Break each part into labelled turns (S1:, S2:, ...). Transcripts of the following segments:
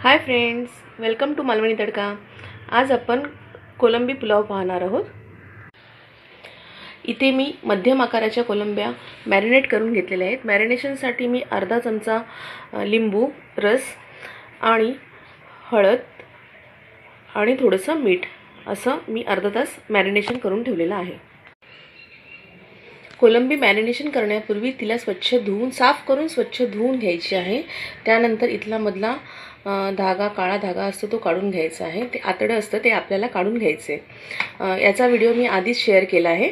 S1: High friends, welcome to Malvani Tadka. आज आपण कोलंबी पुलाव पाहणार आहोत। इथे मी मध्यम आकाराच्या कोलंब्या मॅरिनेट करून घेतलेल्या आहेत। मॅरिनेशनसाठी मी अर्धा चमचा लिंबू रस आणि हळद आणि थोडंसं मीठ असं मी अर्धा तास मॅरिनेशन करून ठेवलेलं आहे। कोलंबी मॅरिनेशन करण्यापूर्वी तिला स्वच्छ धुवून साफ करून स्वच्छ धुवून घ्यायची आहे। त्यानंतर इथला मधला धागा काळा धागा असतो तो काढून घ्यायचा आहे। ते आतडं असतं ते आपल्याला काढून घ्यायचे। याचा व्हिडिओ मी आधीच शेअर केला आहे।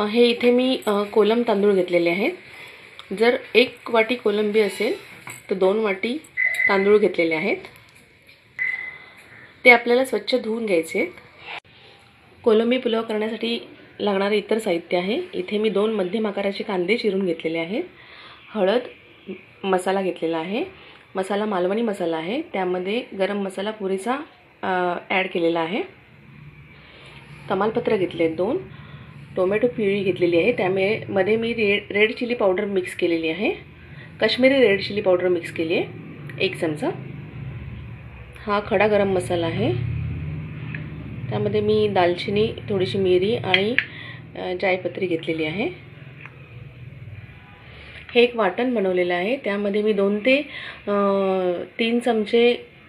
S1: हे इथे मी कोलम तांदूळ घेतलेले आहेत। जर 1 वाटी कोलंबी असेल तर 2 वाटी तांदूळ घेतलेले आहेत। ते आपल्याला स्वच्छ धुवून घ्यायचे। कोलंबी पुलाव करण्यासाठी लागणारे इतर साहित्य आहे। इथे मी 2 मध्यम आकाराचे कांदे चिरून घेतलेले आहेत। हळद मसाला घेतलेला आहे। मसाला मालवणी मसाला आहे। त्यामध्ये गरम मसाला पुरेसा ॲड केलेला आहे। तमालपत्र घेतले 2, टोमॅटो प्युरी घेतलेली आहे। त्यामध्ये मी रेड चिली पावडर मिक्स केलेली आहे। Kashmiri red chilli powder mix केली आहे 1 चमचा। हा खडा गरम मसाला आहे। त्यामध्ये मी दालचिनी, थोडीशी मिरी आणि जायपत्री घेतलेली आहे। हे एक वाटण बनवलेलं आहे। त्यामध्ये मी 2 ते 3 चमचे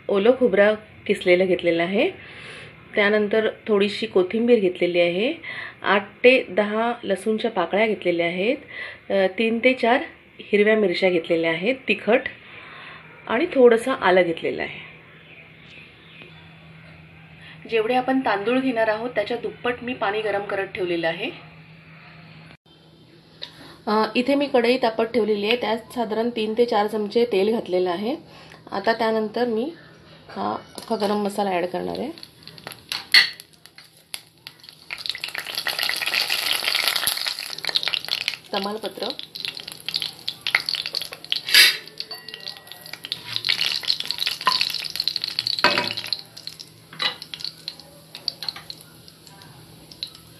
S1: ओलं खोबरं किसलेलं घेतलेलं आहे। त्यानंतर थोडीशी कोथिंबीर घेतलेली आहे। 8 ते 10 लसूणच्या पाकळ्या घेतलेल्या आहेत। 3 ते 4 हिरव्या मिरच्या घेतलेल्या आहेत, तिखट आणि थोडंसं आलं घेतलेलं आहे। जेवढे आपण तांदूळ घेणार आहोत त्याच्या दुप्पट मी पाणी गरम करत ठेवलेलं आहे। इथे मी कढई तापत ठेवलेली आहे। त्यात साधारण 3 ते 4 चमचे तेल घातलेलं आहे। आता त्यानंतर मी हा अख्खा गरम मसाला ॲड करणार आहे। तमालपत्र,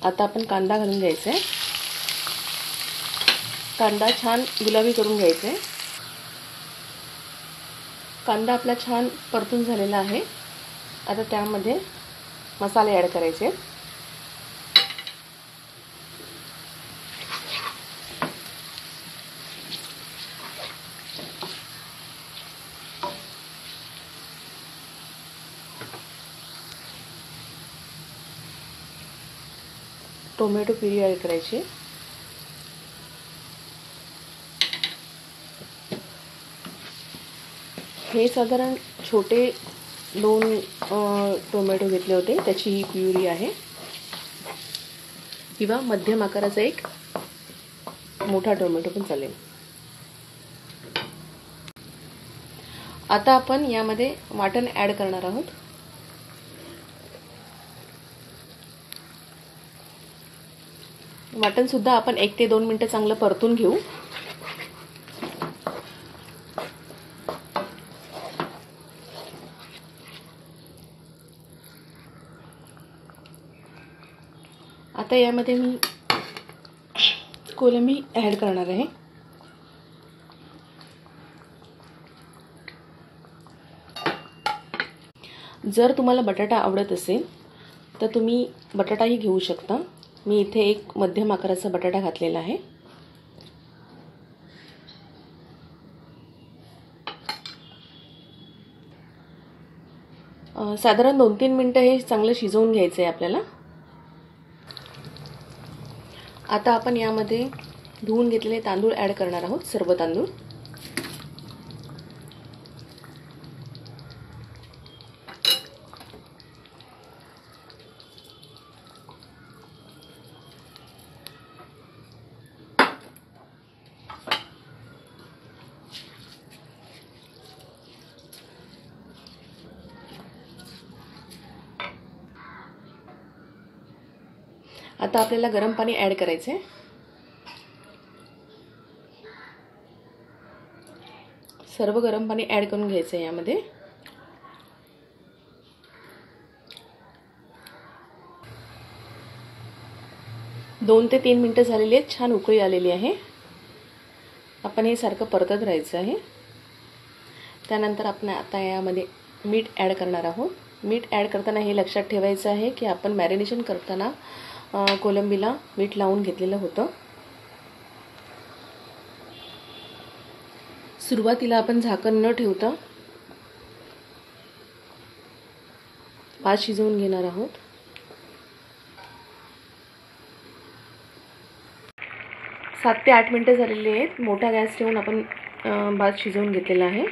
S1: आता आपण कांदा घालून घ्यायचा आहे। कांदा छान गुलाबी करून घ्यायचा आहे। कांदा आपला छान परतून झालेला आहे। आता त्यामध्ये मसाले ॲड करायचे। टोमॅटो प्युरी ॲड करायची। हे साधारण छोटे 2 टोमॅटो घेतले होते, त्याची ही प्युरी आहे। किंवा मध्यम आकाराचा एक मोठा टोमॅटो पण चालेल। आता आपण यामध्ये वाटण ॲड करणार आहोत। वाटण सुद्धा आपण 1 ते 2 मिनिटं चांगलं परतून घेऊ। आता यामध्ये मी कोलंबी ॲड करणार आहे। जर तुम्हाला बटाटा आवडत असेल तर तुम्ही बटाटाही घेऊ शकता। मी इथे एक मध्यम आकाराचा बटाटा घातलेला आहे। साधारण 2-3 मिनिटं हे चांगलं शिजवून घ्यायचं आहे आपल्याला। आता आपण यामध्ये धुवून घेतलेले तांदूळ ॲड करणार आहोत, सर्व तांदूळ। आता आपल्याला गरम पाणी ॲड करायचं आहे। सर्व गरम पाणी ॲड करून घ्यायचं आहे यामध्ये। दोन ते 3 मिनिटं झालेली आहेत, छान उकळी आलेली आहे। आपण हे सारखं परतत राहायचं आहे। त्यानंतर आपण आता यामध्ये मीठ ॲड करणार आहोत. मीठ ॲड करताना हे लक्षात ठेवायचं आहे की आपण मॅरिनेशन करताना कोलंबीला मीठ लावून घेतलेलं होतं. सुरुवातीला आपण झाकण न ठेवता भात शिजवून घेणार आहोत. 7 ते 8 मिनिटं झालेली आहेत. मोठा गॅस ठेवून आपण भात शिजवून घेतलेला आहे.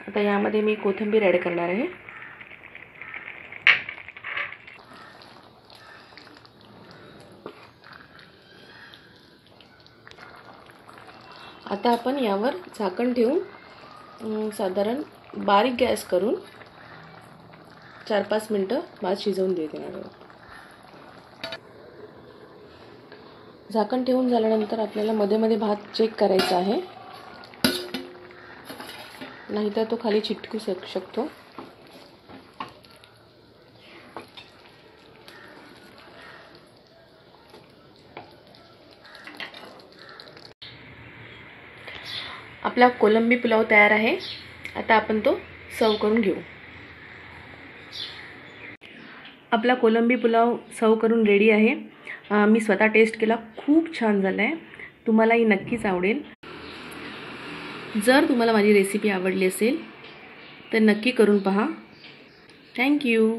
S1: आता यामध्ये मी कोथिंबीर ॲड करणार आहे. आता आपण यावर झाकण ठेवून साधारण बारीक गॅस करून 4-5 मिनिटं भात शिजवून देणार आहोत. झाकण ठेवून झाल्यानंतर आपल्याला मध्ये मध्ये भात चेक करायचा आहे, नाहीतर तो खाली चिटकू शकतो. आपला कोलंबी पुलाव तयार आहे. आता आपण तो सर्व करून घेऊ. आपला कोलंबी पुलाव सर्व करून रेडी आहे. मी स्वतः टेस्ट केला, खूप छान झाला आहे. तुम्हालाही नक्कीच आवडेल. जर तुम्हाला माझी रेसिपी आवडली असेल तर नक्की करून पहा. थँक्यू.